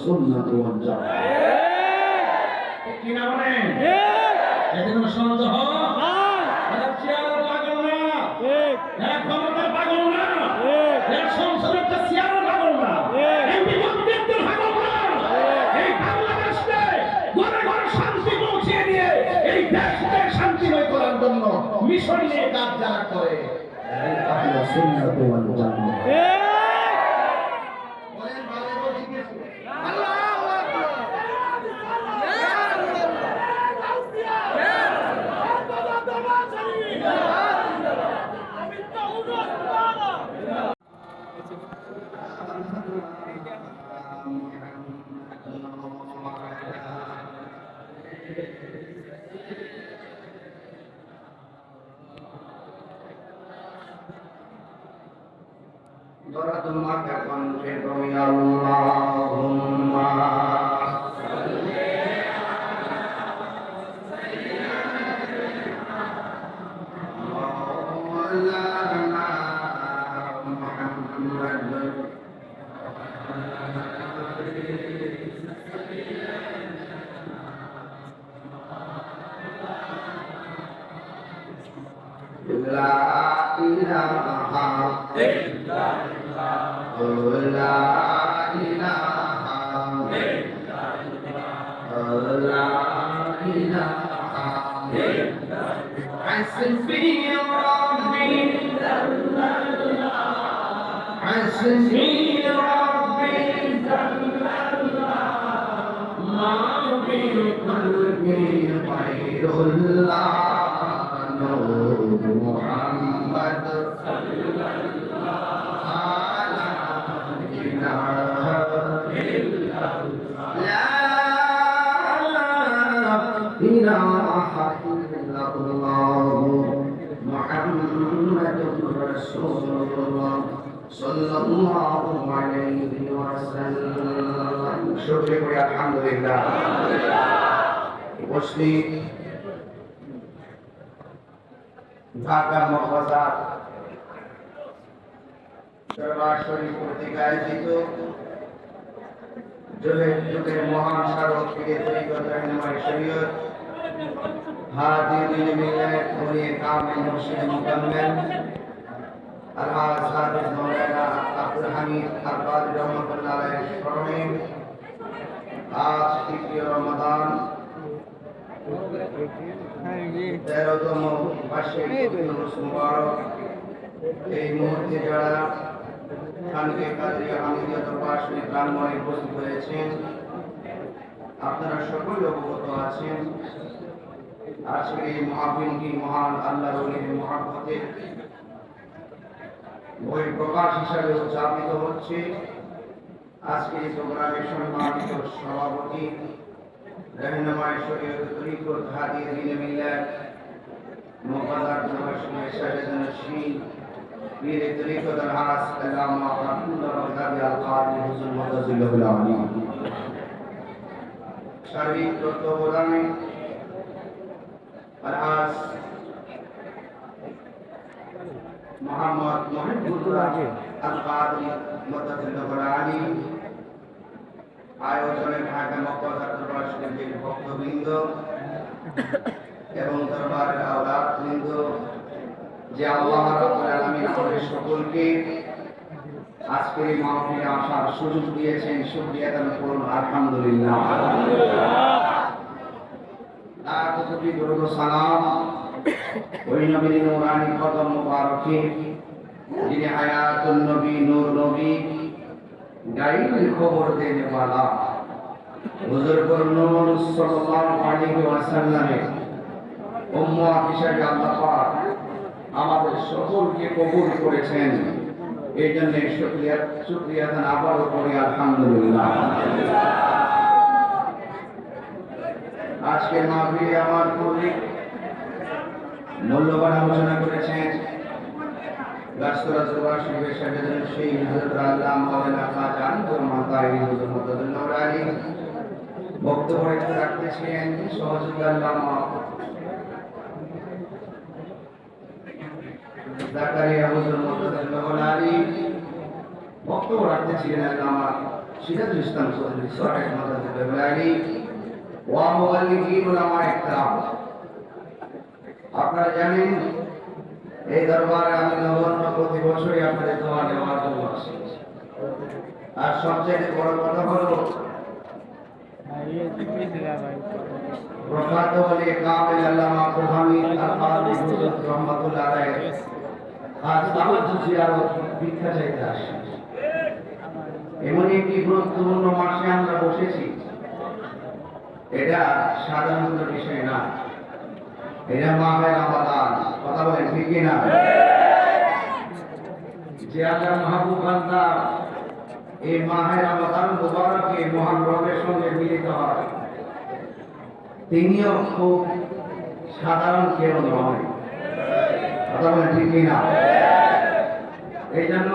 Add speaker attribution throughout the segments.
Speaker 1: সুন্নাত ওয়াল জামাত। কি না বলেন? এতে কোনো সন্দেহ নাই। চেয়ার পাগল না, ক্ষমতার পাগল না, সংসদের চেয়ার পাগল না, এই বিপদের পাগল না। এই বাংলাদেশকে ঘরে ঘরে শান্তি পৌঁছে দিয়ে এই দেশকে শান্তিময় করার জন্য মিশন নিয়ে কাজ যারা করে আহলে সুন্নাত ওয়াল জামাত। তোমাকে কণ্ঠে করি আল্লাহুম্মা লা ইলাহা ইল্লাল্লাহ লা ইলাহা ইল্লাল্লাহ লা ইলাহা ইল্লাল্লাহ হাসবি রাব্বি জাল্লাল্লাহ হাসবি রাব্বি জাল্লাল্লাহ মা ফি কলবি গায়রুল্লাহ মুহাম্মদ সাল্লাল্লাহু আলাইহি ইলাহা ইল্লাল্লাহ মুহাম্মাদুর রাসূলুল্লাহ সাল্লাল্লাহু আলাইহি ওয়াসাল্লাম। শুকরিয়া করি আলহামদুলিল্লাহ। উপস্থিত ঢাকা মহাবাজার দরবার শরীফ কর্তৃক আয়োজিত যুগের মহান স্মারক থেকে তরিকত রাহনুমাই শরীয়ত হাজির মিলাদ উলিয়ে কামিল মুর্শিদ মুকাম্মেল আলহাজ হাফেজ মাওলানা আব্দুল হামিদ আল-কাদরি রহমাতুল্লাহ আলাইহির স্মরণে আজ তৃতীয় রমাদান 13তম মাসের মুবারক। এই মুহূর্তে যারা খানকে কাদরিয়া হামিদিয়া দরবার শরীফ প্রাঙ্গণে উপস্থিত হয়েছেন, আপনারা সকলে অবগত আছেন আজকের এই মাহফিলটি মহান আল্লাহর ওলির মহব্বতে বই প্রকাশ হিসাবে উদযাপিত হচ্ছে। আজকের এই প্রোগ্রামের সম্মানিত সভাপতি রাহনুমাই শরীয়ত তরিকত হাদিয়া দ্বীনে মিল্লাত মুবারক নওশী শাহজাহান শীল পীর তরিকত আল-হাস আল্লামা আব্দুল্লাহ বাগদাদি আল-কাদরি হুজুর মুতাজিল্লাহুল আলী সার্বিক তত্ত্বাবধানে আল-হাস মোহাম্মদ মুহিবুল্লাহ আল-কাদরি মুতাজিল্লাহুল আলী আয়োজনে ঢাকা মহাবাজার দরবার শরীফের ভক্তবৃন্দ এবং দরবারের আওলাদবৃন্দ, যে আল্লাহ রাব্বুল আলামিন আমাদের সকলকে আজকের এই মাহফিলে আসার সুযোগ দিয়েছেন, শুকরিয়া আদায় করুন আলহামদুলিল্লাহ। লাখ কোটি দরুদ ও সালাম ওই নবীর নূরানি কদম মুবারকে, যিনি হায়াতুন নবী, নূর নবী, গাইবের খবর দেনে वाला হুজুর নূর সাল্লাল্লাহু আলাইহি ওয়াসাল্লামের উম্মত হিসেবে আল্লাহ পাক আমাদের সকলকে কবুল করেছেন। এই জন্য শুকরিয়া আবারও করি আলহামদুলিল্লাহ। আজকের মাহফিলে আমার পূর্বে মূল্যবান আলোচনা করেছেন রাষ্ট্ররাজ দরবার শরীফের শাহজাহান সেই হযরত আল্লামা মাওলানা খাজা আনওয়ার মাতারি হুজুর মুতাজিল্লাহ আলী। বক্তব্য রাখতেছেন সহযোগী আল্লামা জাকারিয়া হুজুর মুতাজিল্লাহ আলী। বক্তব্য রাখতেছিলেন আল্লামা
Speaker 2: সিরাজুল ইসলাম চৌধুরী সরকারি মাদ্রাসা বেলালি ওয়া মুআল্লিফিন উলামায়ে ইকরাম, আপনারা জানেন এই দরবারে আমি নবান্ন প্রতি বছরই আপনাদের দোয়া নেওয়ার জন্য আসি। আর সবচেয়ে বড় কথা হলো প্রখ্যাত ওলি কামিল আল্লামা আব্দুল হামিদ আল-কাদরি হুজুর রাহমাতুল্লাহ আলাইহি আজ তাওয়াজ্জুহ জিয়ারত ভিক্ষা চাইতে আসি। এমন একটি গুরুত্বপূর্ণ মাসে আমরা বসেছি, এটা সাধারণ বিষয় না, এটা মাহে রমাদান। কথা বলেন ঠিক কি না? যে আল্লাহ মাহবুব বান্দা এই মাহে রমাদান মুবারকে মহান রবের সঙ্গে মিলিত হয়, তিনিও খুব সাধারণ কেউ নয়। কথা বলেন ঠিক কি না? এই জন্য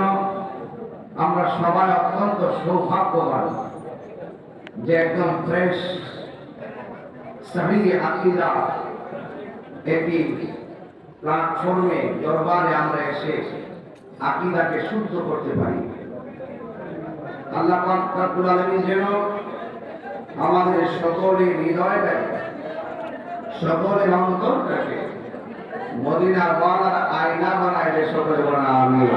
Speaker 2: আমরা সবাই অত্যন্ত সৌভাগ্যবান যে একদম ফ্রেশ সহিহ আকীদা একটি প্ল্যাটফর্মে দরবারে আমরা এসে আকীদাকে শুদ্ধ করতে পারি। আল্লাহ পাক রব্বুল আলামিন যেন আমাদের সকলের হৃদয়টাকে, সকলের অন্তরটাকে মদিনার ওয়ালার আয়না বানায় যে সকলে বলেন আমিন।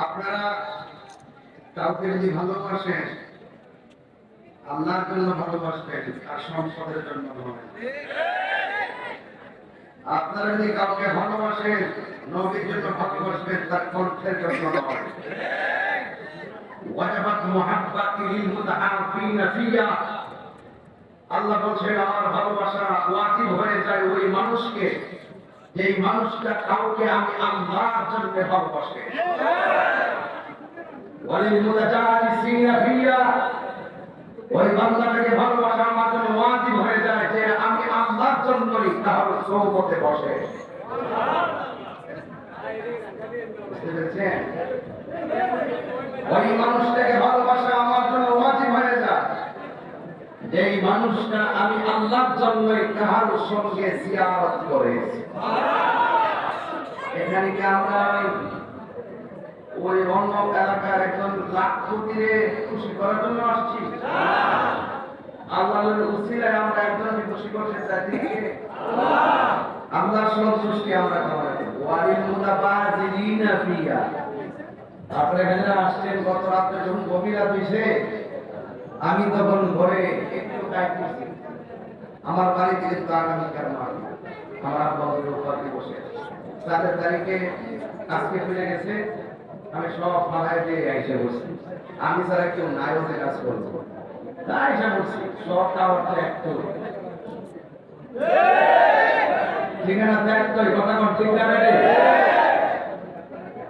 Speaker 2: আপনারা কাউকে যদি ভালোবাসেন আল্লাহর জন্য ভালোবাসবেন, আর সম্পদের জন্য নয়। আপনারা যদি কাউকে ভালোবাসেন নবীর জন্য ভালোবাসবেন, তার কণ্ঠের জন্য নয়। ওয়াজাবাত মুহাব্বাতি লিল মুতাআফিনা ফিয়া, আল্লাহ বলেন আমার ভালোবাসা ওয়াজিব হয়ে যায় ওই মানুষকে যেই মানুষটা কাউকে আমি আল্লাহর জন্য ভালোবাসে। ওয়ালিল মুতাজালিসিনা ফিয়া, ওই বান্দাটাকে ভালোবাসা আমার জন্য ওয়াজিব হয়ে যায় যে আমি আল্লাহর জন্যই তার সোহবতে বসে। ওই মানুষটাকে ভালোবাসা আমার জন্য ওয়াজিব হয়ে যায় যেই মানুষটা আমি আল্লাহর জন্যই তার সঙ্গে জিয়ারত করেছি। এখানে কি আমরা ওই অন্য এলাকার একজন লাখপতিরে খুশি করার জন্য আসছি? আল্লাহর উসিলায় আমরা একজনকে খুশি করতে চাই, আল্লাহর সন্তুষ্টি আমরা কামনা করি। ওয়ালিল মুতাবাযিলিনা ফিয়া, আপনারা এখানে আসছেন গত রাতে যখন গভীর রাত হয়েছে, আমি তখন ঘরে একটু কাজ করছি। আমার বাড়িতে কিন্তু আগামীকাল মাস আমার আব্বা উপরে বসে 7 তারিখে আজকে ফিরে গেছে, আমি সব ফালায় দিয়ে এসে বসছি। আমি ছাড়া কেউ নাই ওদের কাজ করবো, তাই এসে বসছি। সব টাওয়ারটা একটু ঠিকানা দেখ তো, কথা কোন ঠিক না রে?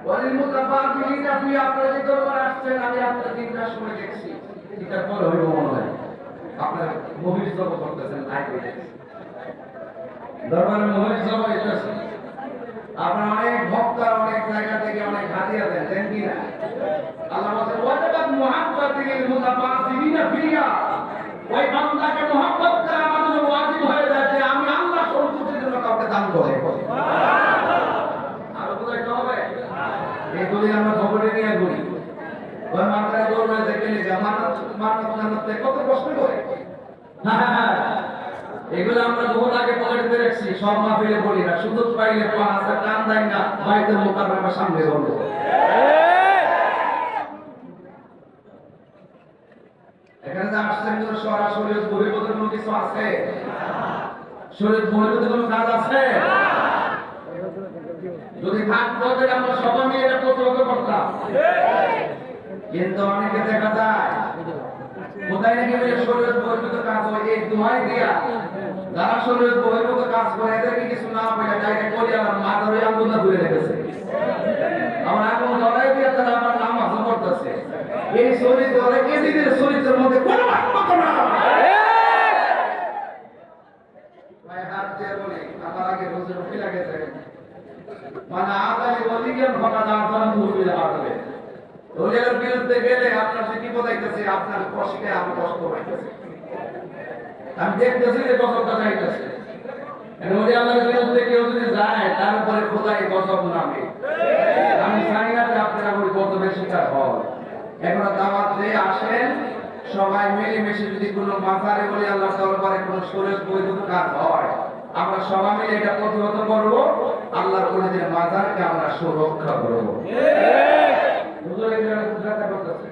Speaker 2: ওয়ালিল মুতাবাযিলিনা ফিয়া, আপনারা যে দরবারে আসছেন আমি আপনাদের 3টার সময় দেখছি, 3টার পরে হইব মনে হয় আপনার মহিষ জব করতেছেন, লাইভে দরবারে মহিষ জব হইতেছে। আপনার অনেক ভক্ত অনেক জায়গা থেকে অনেক হাদিয়া দেন, দেন কি না? আল্লাহ বলেন ওয়াজাবাত মুহাব্বাতি লিল মুতাবাযিলিনা ফিয়া, ওই বান্দাকে মুহাব্বত করা আমার জন্য ওয়াজিব হয়ে যায় যে আমি আল্লাহ সন্তুষ্টির জন্য কাউকে দান করে। আর বুঝাইতে হবে এগুলি আমরা খবরে নিয়ে ঘুরি, ওই মাথায় দৌড়ে দেখে মানত মানত মানত কত কষ্ট করে। এগুলো আমরা বহু আগে পকেটে রাখছি, সব মাহফিলে বলি না, সুযোগ পাইলে পাঁচটা টান দেয় না, বাইতুল মুকাররমের সামনে বলবো। এখানে যে আসছেন কোনো সরাসরি বহির্গত কোনো কিছু আছে? শরীর বহির্গত কোনো কাজ আছে? যদি থাকতো তাহলে আমরা সবাই মিলে এটা প্রতিহত করতাম। কিন্তু অনেকে দেখা যায় কোথায় নাকি শরীরের বহির্গত কাজ হয়, এই দোহাই দিয়া যারা শরীরের বহির্গত কাজ করে এদেরকে কিছু না বলে জায়গায় করি আমার মা ধরে আন্দোলন ঘুরে রেখেছে। আমার এখন লড়াই দিয়ে তারা আমার নাম হাসল করতেছে। এই শরীর ধরে এদিনের শরীরের মধ্যে কোনো আত্মত না। ভাই হাত দিয়ে বলি আমার আগে রোজের উঠে লাগেছে মানে আদালি অধিকার ঘটা যাওয়ার ভূমি হাঁটবে রোজের বিরুদ্ধে গেলে আপনার সে বিপদ আইতেছে, আপনার কষ্টে আমি কষ্ট পাইতেছি। আমি দেখতেছি যে কতটা যাইতেছে, ওলি আল্লাহর বিরুদ্ধে কেউ যদি যায় তার উপরে খোদাই গজব নামে। আমি চাই না যে আপনারা ওই গজবের শিকার হন। এখন দাওয়াত দিয়ে আসেন, সবাই মিলেমিশে যদি কোনো মাজারে ওলি আল্লাহর দরবারে কোনো শরীয়ত বৈধ কাজ হয়, আমরা সবাই মিলে এটা প্রতিহত করব, আল্লাহর ওলিদের মাজারকে আমরা সুরক্ষা করব। হুজুর এই জায়গাটা ব্যথা করতেছে,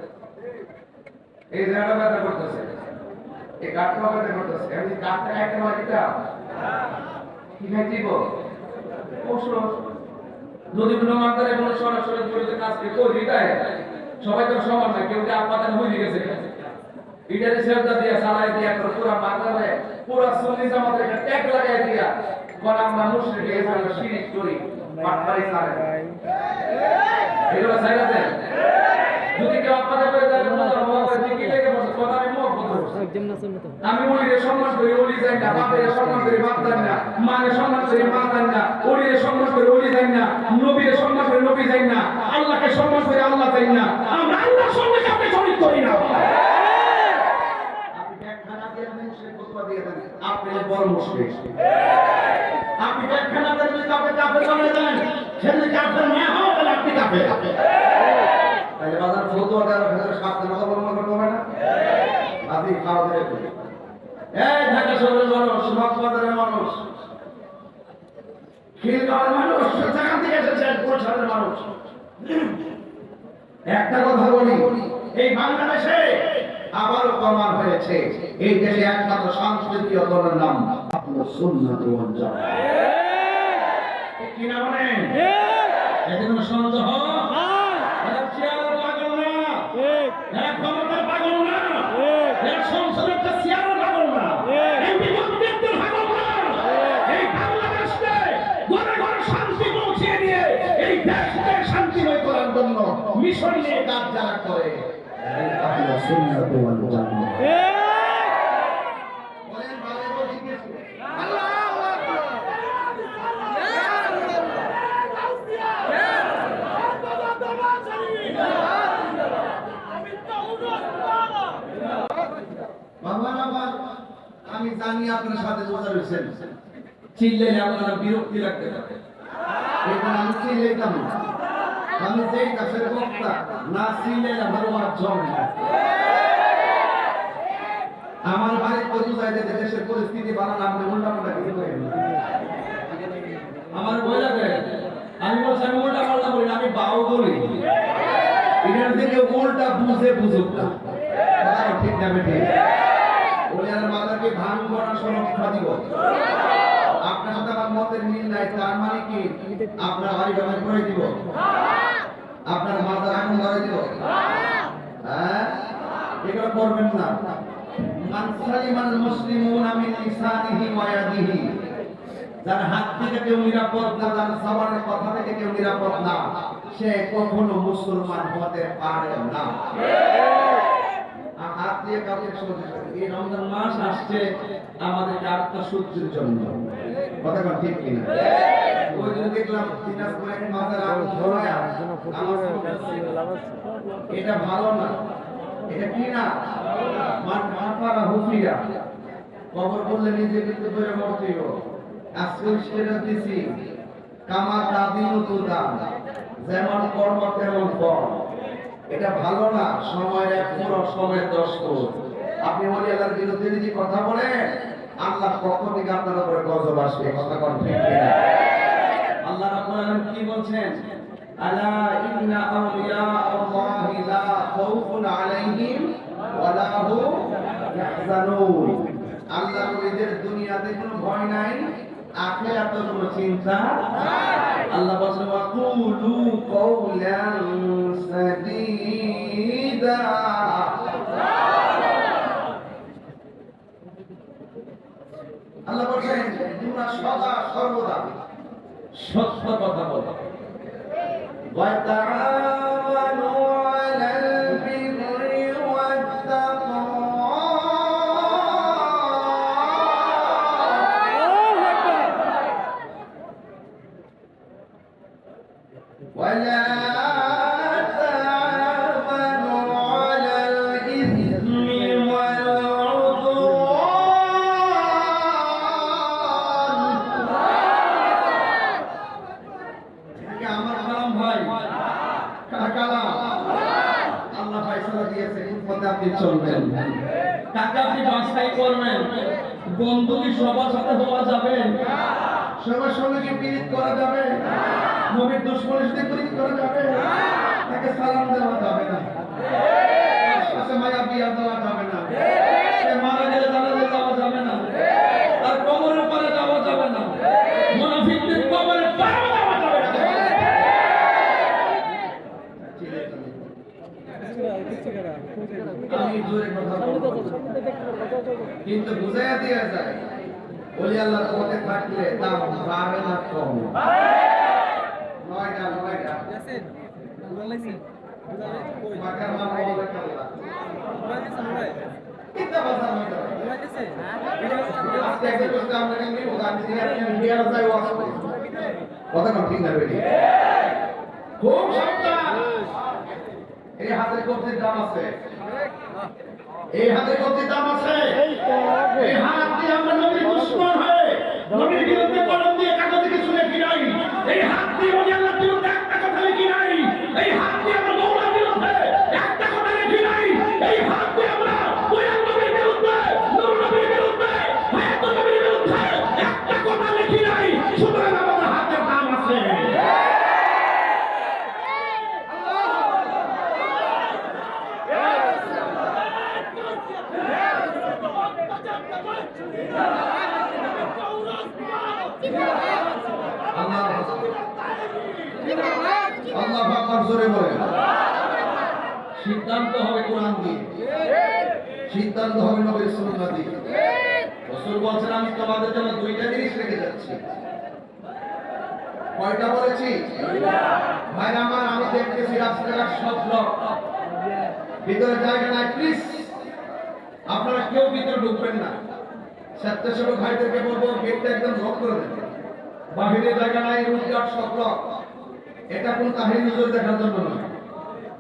Speaker 2: এই জায়গাটা ব্যথা করতেছে, এই কাঠটা ব্যথা করতেছে। আমি কাঠটা একটা মাটিটা কি খাই দিব ওষুধ। যদি কোনো মাজারে কোনো সরাসরি বৈধ কাজকে করি তাই সবাই তো সমান না, কেউ যে আপাতত হয়ে গেছে ইটারে সেজদা দিয়া সালাই দিয়া করে পুরা মাজারে পুরা সুন্নি জামাতের একটা ট্যাগ লাগাই দিয়া কোন আমরা মুশরিক এই আমরা শিরক করি পাটবাড়ি সারে এগুলো সাইরা দেন। যদি কেউ আপনাদের করে যায় মুজার মহব্বত কি লেগে বসে কথা আমি মহব্বত করছি, আমি ওলিরে সম্মান করি ওলি যাই না, বাপের সম্মান করি বাপ যাই না, মায়ের সম্মান করি মা যাই না, ওলিরে সম্মান করি ওলি যাই না, নবীরে সম্মান করি নবী যাই না, আল্লাহকে সম্মান করি আল্লাহ যাই না, আমরা আল্লাহর সঙ্গে কাউকে শরীক করি না। আপনি বড় মুশরিক, আপনি ব্যাখ্যা না করে যদি কাউকে কাফের বানিয়ে দেন, সে যদি কাফের না হয় তাহলে আপনি কাফের। তাহলে বাজার ফতুয়া দেওয়ার ভেতরে সাবধান কথা বলতে হবে না। আপনি খাওয়া দেবে করি এই ঢাকা শহরের মানুষ, মগবাজারের মানুষ, খিলগাঁওয়ের মানুষ, সেখান থেকে এসেছেন বরিশালের মানুষ। একটা কথা বলি, এই বাংলাদেশে আবারও প্রমাণ হয়েছে এই দেশে একমাত্র সংস্কৃতিও দলের নাম আহলে সুন্নাত ওয়াল জামাত। কি না মানে এতে কোনো সন্দেহ এরা চেয়ার পাগল না, এরা ক্ষমতার পাগল না, এরা সংসদের চেয়ার পাগল না, এই বিপদের পাগল না। এই বাংলাদেশকে ঘরে ঘরে শান্তি পৌঁছে দিয়ে এই দেশকে শান্তিময় করার জন্য মিশন নিয়ে কাজ যারা করে আহলে সুন্নাত ওয়াল জামাত। বলেন ভালো বলি কিছু আল্লাহু আকবার। আমি জানি আপনার সাথে রোজা রয়েছেন, চিল্লাইলে আপনারা বিরক্তি লাগতে পারে, এখন আমি চিল্লাইতাম না। আমি যেই কাছের বক্তা না চিল্লাইলে আমার ওয়াজ জমে না। আমার বাড়ির কদু যাইতে দেশের পরিস্থিতি ভালো না, আপনি উল্টা পাল্টা কিছু করেন না। আমার বই লাগে, আমি বলছি আমি উল্টা পাল্টা বলি না, আমি বাউ বলি। এখান থেকে উল্টা বুঝে বুঝুক না, ঠিক না বেঠে বলে আর মাদারকে ভাঙ করা সুরক্ষা দিব। আপনার সাথে আমার মতের মিল নাই, তার মানে কি আপনার বাড়ি ব্যবহার করে দিব, আপনার মাদার আগুন ধরে দিব? হ্যাঁ, এগুলো করবেন না। মান সালিমাল মুসলিমুনা মিন লিসানিহি ওয়া ইয়াদিহি, যার হাত থেকে কেউ নিরাপদ না, যার জবানের কথা থেকে কেউ নিরাপদ না, সে কখনো মুসলমান হতে পারে না। হাত দিয়ে কাউকে সহ্য করে। এই রমজান মাস আসছে আমাদেরকে আত্মশুদ্ধির জন্য, কথা কোন ঠিক কিনা? ওই দিন দেখলাম দিনাজপুরে মাথার আগুন ধরায়া এটা ভালো না, এটা কি না মাথারা হুফিয়া কবর বললে নিজে কিন্তু করে মরতেও। আজকে স্টেটাস দিছি কামা তাদিনু তুদান, যেমন কর্ম তেমন ফল। এটা ভালো না, সময় এক পুরো সময় 10 গুণ। আপনি ওলি আল্লাহর বিরুদ্ধে যদি কথা বলেন, আল্লাহ পক্ষ থেকে আপনার উপরে গজব আসবে, কথা কোন ঠিক কিনা? আল্লাহ রাব্বুল আলামিন কি বলছেন? আলা ইন্না আউলিয়া আল্লাহি লা খাউফুন আলাইহিম ওয়া লা হুম ইয়াহজানুন। আল্লাহর ওলিদের দুনিয়াতে কোনো ভয় নাই, আখিরাতে কোনো চিন্তা নাই। আল্লাহ বলেন ওয়া কুলু কওলান সাদীদা। আল্লাহ বলেন তোমরা সদা সর্বদা সত্য কথা বলো। ওয়া তাআওয়ানু আলাল বিররি ওয়াত তাকওয়া। ওয়ালা তাআওয়ানু আলাল ইসমি ওয়াল উদওয়ান। আপনি চলবেন?
Speaker 1: কাকে আপনি বাছাই করবেন? বন্ধু কি সবার সাথে হওয়া যাবে?
Speaker 2: সবার সঙ্গে কি পীড়িত করা যাবে? নবীর দুশ্মনের সাথে পীড়িত করা যাবে? তাকে সালাম দেওয়া যাবে না, আশপাশে মায়া বিয়া দেওয়া যাবে না,
Speaker 1: সে মারা গেলে জানাজা যাওয়া যাবে না, তার কবরের পারে যাওয়া যাবে না, মুনাফিকদের কবরের পারে যাওয়া যাবে না।
Speaker 2: আমি জোরে কথা বলবো কিন্তু বুঝাইয়া দেওয়া যায়, ওলি আল্লাহর পথে থাকলে দাম বাড়ে না কম। নয়টা পাকার মাল বলে কাল্লা কিতা বাজার নয়টা আজকে একটা কথা আমরা কেন নিব আমি সিনিয়র মিডিয়ার যাই ওয়াজ করি কথা কোন ঠিক না বেটি খুব সাবধান। এই হাতে কবজির দাম আছে, এই হাতে কবজির দাম আছে। এই হাত দিয়ে আমরা নবীর দুশমন হয়ে নবীর বিরুদ্ধে কলম দিয়ে কাগজে কিছু লিখি নাই। এই হাত দিয়ে ওলি আল্লাহর বিরুদ্ধে একটা কথা লিখি নাই। এই হাত দিয়ে আমরা মওলার বিরুদ্ধে একটা কথা লিখি নাই। এই হাত দিয়ে আমরা দয়াল নবীর বিরুদ্ধে, নূর নবীর বিরুদ্ধে, হায়াতুন নবীর বিরুদ্ধে একটা কথা লিখি নাই। সুতরাং আমাদের হাতের দাম আছে। আল্লাহ আকবার জোরে বলেন। সিদ্ধান্ত হবে কোরআন দিয়ে, সিদ্ধান্ত হবে নবীর সুন্নাহ দিয়ে। রাসূল বলেছেন আমি তোমাদের জন্য দুইটা জিনিস রেখে যাচ্ছি। কয়টা বলেছি? ভাই আমার আমি দেখতেছি রাস্তাঘাট সব ব্লক, ভিতরে জায়গা নাই। প্লিজ আপনারা কেউ ভিতরে ঢুকবেন না। স্বেচ্ছাসেবক ভাইদেরকে বলবো গেটটা একদম লক করে দেবেন। বাহিরে জায়গা নাই, রুটঘাট সব ব্লক। এটা কোন তাহির নজর দেখার জন্য নয়।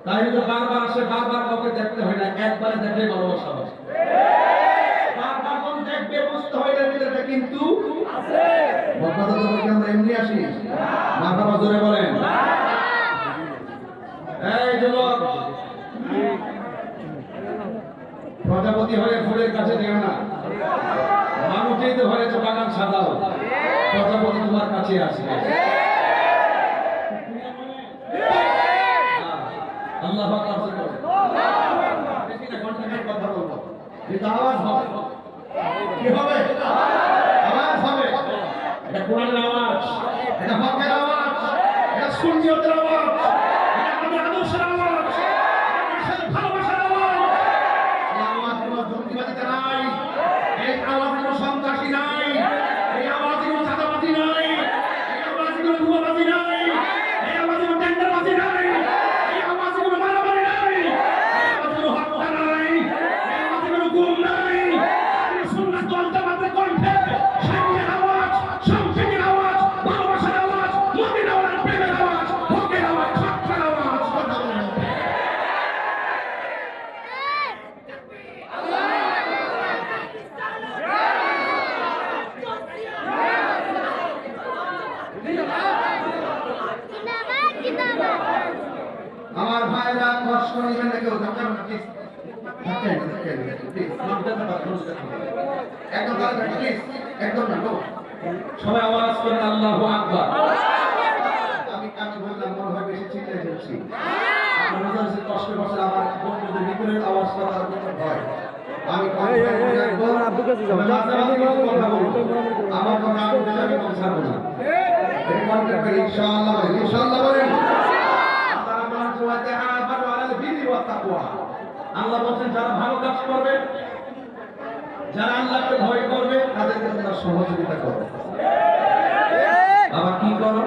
Speaker 2: তাহির নজর বারবার আসে, বারবার কাউকে দেখতে হয় না, একবারে দেখলেই ভালোবাসা হয়। বারবার কোন দেখবে বুঝতে হয় না ভিতরে কিন্তু আছে। বক্তা তো বলতে আমরা এমনি আসি, মারহাবা জোরে বলেন। এই যুবক, প্রজাপতি হয়ে ফুলের কাছে যেও না, মানুষই তো হয়েছে বাগান সাজাও, প্রজাপতি তোমার কাছে আসবে। আল্লাহ আকবার বলেন। বেশি না, ঘন্টাখানেক কথা বলবো, কিন্তু আওয়াজ হবে। কি হবে? আওয়াজ হবে। এটা কোরআনের আওয়াজ, এটা হকের আওয়াজ, এটা সুন্নিয়তের আওয়াজ, এটা আমাদের আদর্শের আওয়াজ, এটা আমাদের ভালোবাসার আওয়াজ। এই আওয়াজ কোনো জঙ্গিবাদীতে নাই, এই আওয়াজ কোনো সন্ত্রাসী নাই, এই আওয়াজ কোনো চাঁদাবাজি নাই, এই আওয়াজ কোনো ধোঁয়াবাজি নাই, এই আওয়াজ কোনো টেন্ডারবাজি নাই, এই আওয়াজ কোনো মারামারি নাই, এই আওয়াজ কোনো হত্যা নাই, এই আওয়াজ কোনো গুম নাই। আমরা সুন্নাত ওয়াল জামাতের কণ্ঠে শান্তির আওয়াজ, সম্প্রীতির আওয়াজ, ভালোবাসার আওয়াজ, মদিনা ওয়ালার প্রেমের আওয়াজ, হকের আওয়াজ, সত্যের আওয়াজ। কথা বলেন। আমার ভাইরা কষ্ট নেবেন না, কেউ ধাক্কা না, প্লিজ ধাক্কা না, প্লিজ একদম তাড়াতাড়ি, প্লিজ একদম না, গো।
Speaker 1: সবাই আওয়াজ করেন আল্লাহু আকবার।
Speaker 2: আমি বললাম মনে হয় বেশি চিন্তায় ফেলছি। আমার মনে হচ্ছে কষ্ট করছে, আমার বন্ধুদের ভিতরের আওয়াজটা তার ভিতরে হয়। আমি আমার কথা আমি আমি কম ছাড়বো না। ইনশাআল্লাহ বলেন, ইনশাআল্লাহ বলেন।
Speaker 1: আল্লাহ বলছেন যারা ভালো কাজ করবে, যারা আল্লাহকে ভয় করবে,
Speaker 2: তাদেরকে তোমরা সহযোগিতা করো। আবার কি করো?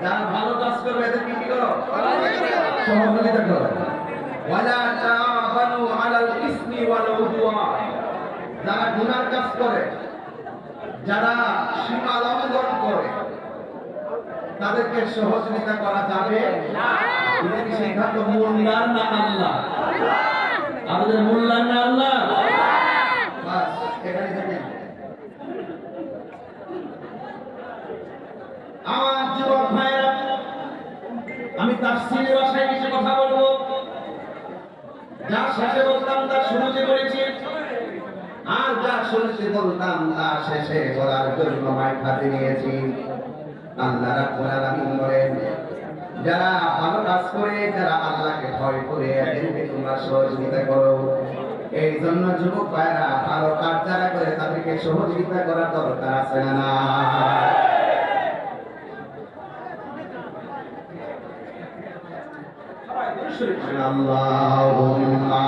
Speaker 2: যারা ভালো কাজ করবে এদেরকে কি করো? সহযোগিতা করো। ওয়ালা তাআবানু আলাল ইসমি ওয়াল উদওয়ান। যারা গুনাহ কাজ করে, যারা সীমা লঙ্ঘন করে, তাদেরকে সহযোগিতা করা যাবে না। এটা কি সিদ্ধান্ত
Speaker 1: মোল্লার না আল্লাহ? আমাদের মোল্লার না আল্লাহ?
Speaker 2: বাস এখানে থাকেন। আমার যুবক ভাইরা, আমি তাফসীরের ভাষায় কিছু কথা বলবো। যা শেষে বলতাম তা শুরুতে বলেছি, আর যা শুরুতে বলতাম তা শেষে বলার জন্য মাইক হাতে নিয়েছি। আল্লাহ রাব্বুল আলামিন বলেন, যারা ভালো কাজ করে, যারা আল্লাহকে ভয় করে, এদেরকে তোমরা সহযোগিতা করো। এই জন্য যুবক ভাইরা, ভালো কাজ যারা করে তাদেরকে সহযোগিতা করার দরকার আছে না? আল্লাহুম্মা